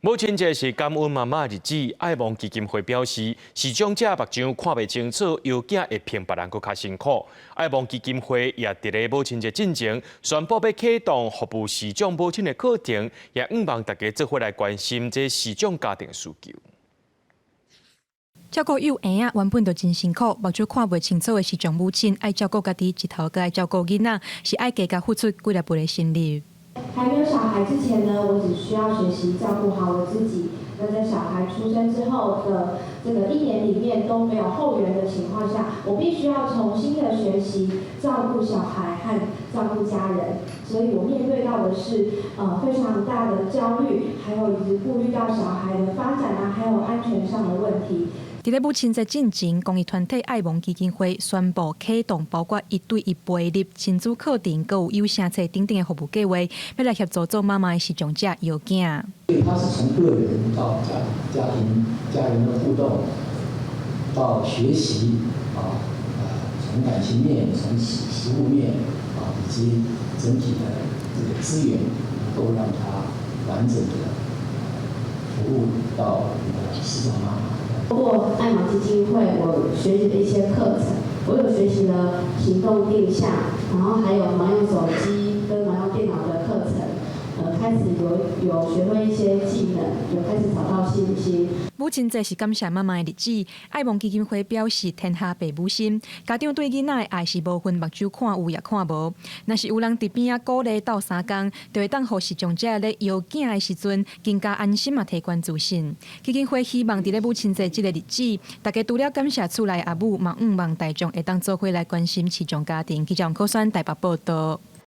母亲节是感恩妈妈的日子，爱望基金会表示，视障者目睭看袂清楚，有囝会比别人搁较辛苦。爱望基金会也伫咧母亲节进前宣布要启动服务视障母亲的课程，也希望大家做伙来关心这视障家庭需求。照顾幼婴仔原本就真辛苦，目睭看袂清楚的视障母亲，爱照顾家己一头，佮爱照顾囡仔，是爱加甲付出几粒倍的心力。还没有小孩之前呢，我只需要学习照顾好我自己。那在小孩出生之后的这个1年里面都没有后援的情况下，我必须要重新的学习照顾小孩和照顾家人，所以我面对到的是非常大的焦虑，还有以及顾虑到小孩的发展啊，还有安全上的问题。伫咧母亲节进前，公益团体爱望基金会宣布启动包括1对1陪入亲子课程，佮有有声册等等的服务计划，要来协助做妈妈的视障者摇囝。所以它是从个人到家庭、家人的互动，到学习从感情面、从实务面以及整体的这个资源，能够让它完整的服务到视障妈妈。通过爱玛基金会，我学习的一些课程，我有学习了行动定向，然后还有盲用手机跟盲用电脑的课程，开始有学会一些技能，有开始找到信心。母亲节是感谢妈妈的日子，爱望基金会表示天下父母心，家长对囡仔的爱是无分目睭看有也看无。若是有人伫边仔鼓励斗3工，就会当互视障者咧摇囝的时阵更加安心嘛，提悬自信。基金会希望伫咧母亲节这个日子，大家除了感谢厝内阿母，嘛望大众会当做伙来关心视障家庭。记者王可选台北报道。